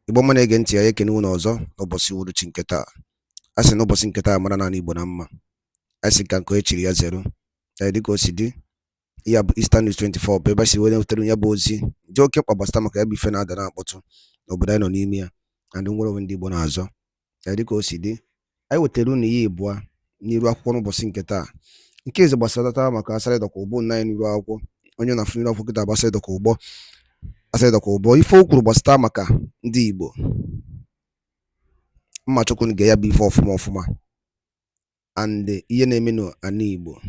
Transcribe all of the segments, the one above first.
Igbo mma na-ege ntị ya ekene unu ọzọ n'ụbọchị uhuruchi nke taa. A sị n'ụbọchị nke taa mara naanị Igbo na mma. A sị ka nke echiri ya zero. Dịka o si dị, ya bụ Eastern News 24 bụ ebe si wee na-ewetara ya bụ ozi dị oke mkpa gbasara maka ya bụ ife na-ada na-akpọtụ n'obodo anyị nọ n'ime ya na ndị nwere onwe ndị Igbo na-azọ. Dịka o si dị, anyị wetara unu ihe ịbụa n'iru akwụkwọ n'ụbọchị nke taa. Nke izi gbasara maka Asari Dokubo nna anyị n'iru akwụkwọ, onye na-afụ n'iru akwụkwọ kịta bụ Asari Dokubo ife o kwuru gbasara maka ndị Igbo. Mma chukwu ga ya bụ ife ọfụma and ihe na-eme n'ala Igbo.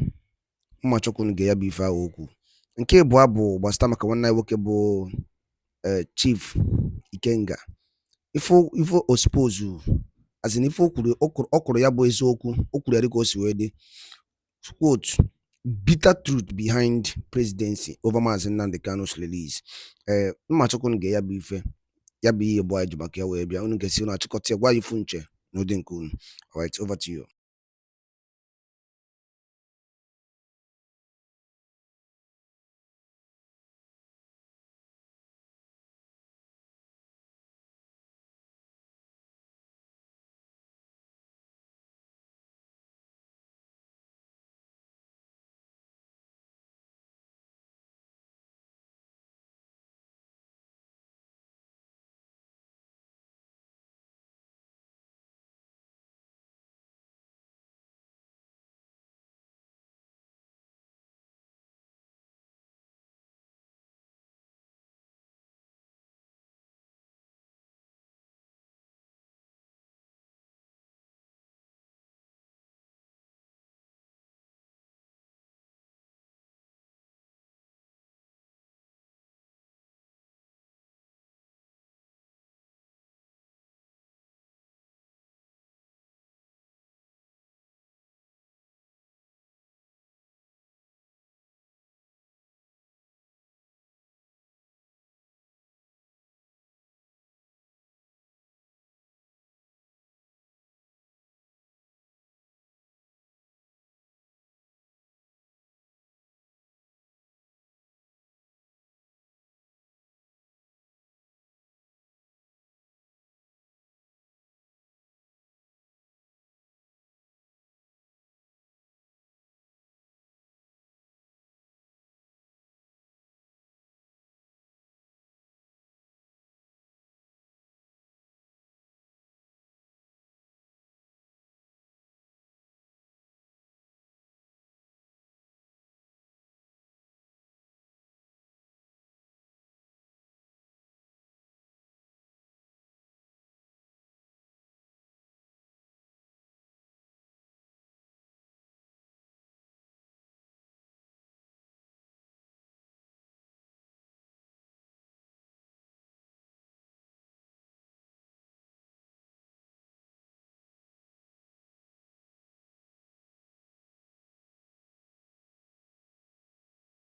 Mma chukwu ga ya bụ ife ahụ okwu. Nke ịbụa bụ gbasara maka nwanne anyị nwoke bụ Chief Ikenga. Ife o suppose as in ife o kwuru ya bụ eziokwu, o kwuru ya dịka o si wee dị. Quote, bitter truth behind presidency over Maazị Nnamdi Kanu's release. Mma chukwu ga ya bụ ife ya bụ ihe bụ anyị ji maka ya wee bịa. Unu ga-esi unu achịkọta ya gwa ifu nche n'ụdị nke unu. Alright, over to you.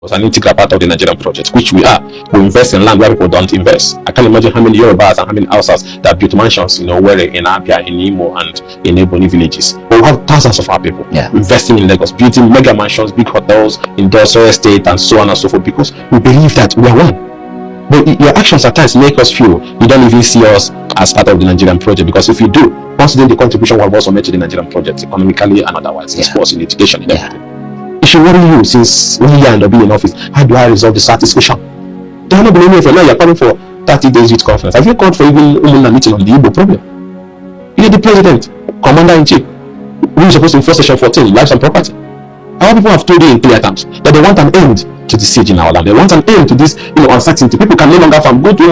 Was an integral part of the Nigerian project, which we are. We invest in land where people don't invest. I can't imagine how many Yorubas and how many Hausas that built mansions, where in Abia, in Imo, and in Ebony villages. But we have thousands of our people investing in Lagos, building mega mansions, big hotels, industrial estate, and so on and so forth, because we believe that we are one. But your actions at times make us feel you don't even see us as part of the Nigerian project, because if you do, considering the contribution we have also made to the Nigerian project, economically and otherwise, in sports, in education, in everything. It should worry you since 1 year and I'll be in office. How do I resolve the satisfaction? They are not blaming you for now. You're coming for 30 days youth conference. Have you called for even a meeting on the Igbo problem? You're the president, commander-in-chief, who is supposed to enforce Section 14, lives and property. Our people have told you in clear terms that they want an end to the siege in our land. They want an end to this, uncertainty. People can no longer farm. Go to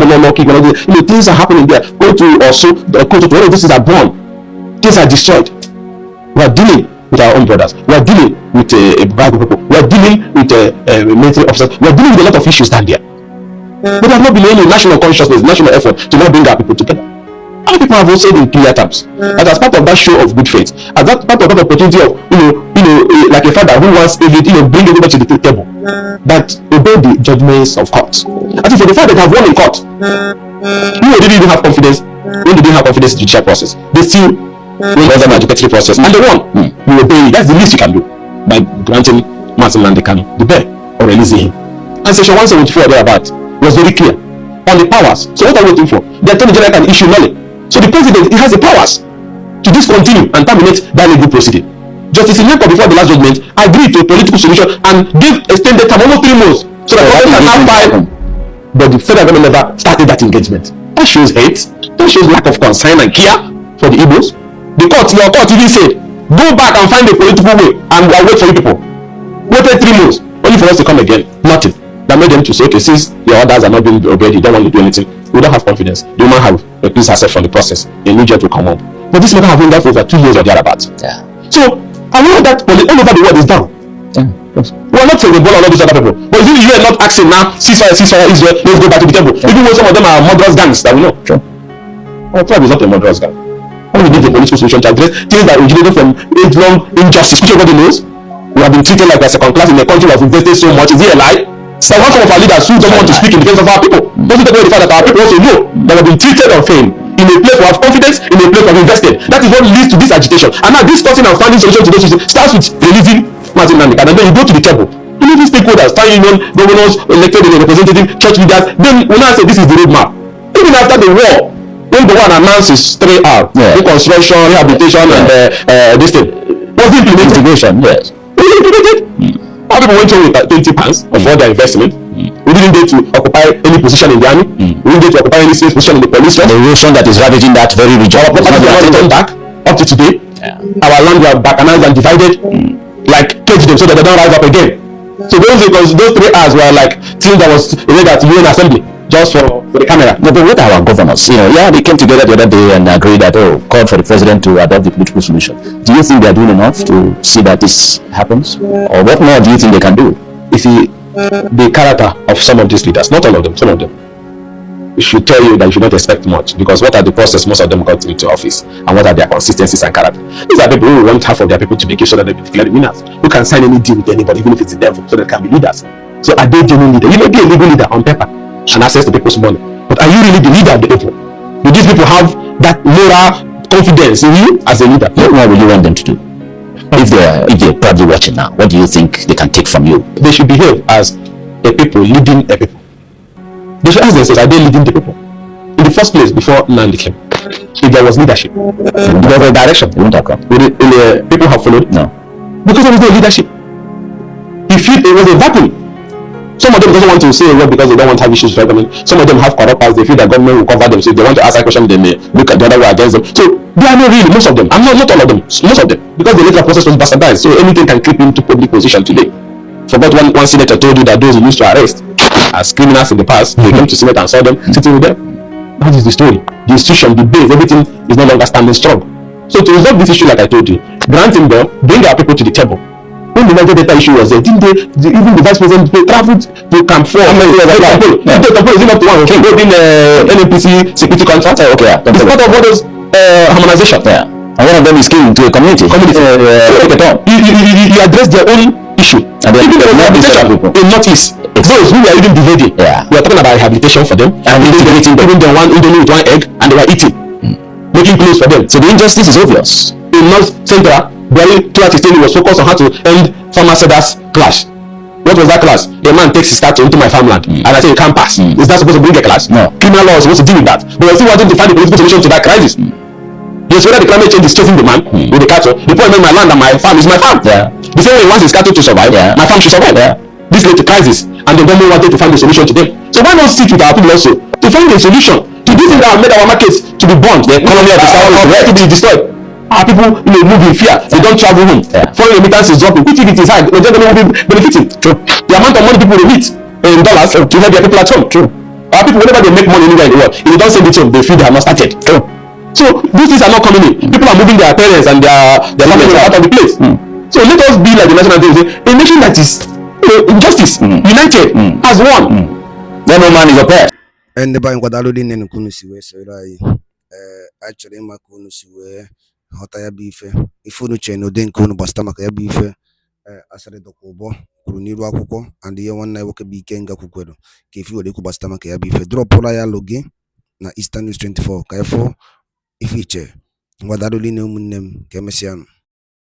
things are happening there. Go to also where this is born. Things are destroyed. We are dealing with our own brothers. We are dealing with a bag of people. We are dealing with military officers. We are dealing with a lot of issues down there. But there have not been any national consciousness, national effort to not bring our people together. Other people have also said in clear terms that as part of that show of good faith, as that part of that opportunity of like a father who wants bring everybody to the table, that obey the judgments of court. I think for the fact that they have won in court, who didn't even have confidence, when they didn't have confidence in the judicial process, they still went on the adjudicatory process and they won. You obey. That's the least you can do by granting Maazị Nnamdi Kanu the bail or releasing him. And Section 174 thereabout was very clear. on the powers. So what are we waiting for? The Attorney General can issue nullity. So the president, he has the powers to discontinue and terminate that legal proceeding. Justice Ileko, before the last judgment, agreed to a political solution and give extended time, almost 3 months, so that government can have time. But the federal government never started that engagement. That shows hate. That shows lack of concern and care for the Igbos. The court, your court even said, go back and find a political way and we'll wait for you people. Waited 3 months, only for us to come again. Nothing. That made them to say, okay, since your orders are not being obeyed, you don't want to do anything. We don't have confidence. The woman have recused herself from the process. A new judge will come up. But this matter have been there for over 2 years or thereabouts. Yeah. So I know that all over the world is down. Yeah. Yes. We are not saying the ball on all these other people. But if you are not asking now, ceasefire, Israel, let's go back to the temple. Even though some of them are murderous gangs that we know. Sure. Our tribe is not a murderous gang. All we need a political solution to address things that originated from age-long injustice, which everybody knows. We have been treated like a second class in a country we have invested so much. Is it a lie? So one of our leaders who doesn't want to speak in defense of our people doesn't take away the fact that our people also know that we have been treated unfairly. In a place we have confidence, in a place we have invested. That is what leads to this agitation. And now discussing and finding solution to those issues starts with releasing Nnamdi Kanu, and then you go to the table. You need stakeholders, town union, governors, elected representative, church leaders. Then we now say this is the roadmap. Even after the war, when the one announces 3R, reconstruction, rehabilitation, and this thing was implemented. Integration, yes. Was it implemented? Our people went home with 20 pounds of all their investment. We didn't get to occupy any position in the army. We didn't get to occupy any safe position in the police force. The erosion that is ravaging that very region. Our properties are not returned back up to today. Our land were balkanized and divided, like caged them so that they don't rise up again. So those 3 hours were like things that was read at UN Assembly just for the camera. No, but what are our governors? They came together the other day and agreed that called for the president to adopt the political solution. Do you think they are doing enough to see that this happens, or what more do you think they can do? You see, the character of some of these leaders, not all of them, some of them, should tell you that you should not expect much, because what are the process most of them got into office, and what are their consistencies and character? These are people who want half of their people to make it so that they be declared winners, who can sign any deal with anybody, even if it's the devil, so they can be leaders. So are they genuine leaders? You may be a legal leader on paper and access to people's money, but are you really the leader of the people? Do these people have that moral confidence in you as a leader? What would you want them to do? If they're probably watching now, what do you think they can take from you? They should behave as a people leading a people. They should ask themselves, are they leading the people? In the first place, before Nnamdi came, if there was leadership, there was a direction, it wouldn't have come. Would people have followed? No. Because there was no leadership. It was a vacuum. Some of them doesn't want to say a word because they don't want to have issues with government. Some of them have corrupt powers. They feel that government will cover them. So if they want to ask a question, they may look at the other way against them. So they are not really, most of them. I'm not all of them, most of them. Because the electoral process was bastardized. So anything can creep into public position today. Forgot one senator told you that those who used to arrest as criminals in the past, they came to Senate and saw them sitting with them. That is the story. The institution, the base, everything is no longer standing strong. So to resolve this issue, like I told you, grant him them, bring our people to the table. When the Niger Delta issue was there, didn't even the vice president traveled to Camp 4? Is it not the one who in NNPC security contract? Okay, it's part of all those harmonization. Yeah. And one of them is key to a community. You address their own issue. And even the rehabilitation in Northeast, those who were even behaving, we are talking about rehabilitation for them, and giving them one indomie with one egg, and they were eating, making clothes for them. So the injustice is obvious. In North Central, Barry throughout his tenure was focused on how to end farmer-sellers clash. What was that clash? A man takes his cattle into my farmland, and I say you can't pass. Is that supposed to bring a clash? No. Criminal law is supposed to deal with that. But we're still wanting to find a political solution to that crisis. Yes, whether the climate change is chasing the man with the cattle, the point is my land and my farm is my farm. Yeah. The same way he wants his cattle to survive, my farm should survive. This led to crisis, and the government wanted to find a solution to them. So why not sit with our people also to find a solution to this thing that have made our markets to be burnt, the economy of the South to be destroyed? Our people move in fear. They don't travel home. Foreign remittance is dropping. Which if it is high, the government will be benefiting. True. The amount of money people remit in dollars to help their people at home. True. Our people, whenever they make money anywhere in the world, if they don't send it home, they feel they have not started. True. So these things are not coming in. People are moving their parents and their families out of the place. So let us be like the national day, a nation that is justice, united, as one. Then no man is a pair. And the bank what already in Kunusi way, so actually, my Kunusi way, hot I beef, if you no then Kunu Bastamaka beef, Asari Dokubo, Kuruniru Akuko, and the one I work a big Kenga Kukuedo. If you were the Kubastamaka beef, drop Polaya Logi, na Eastern News 24, Kaifo, if you chair, what already no name, Kemesian.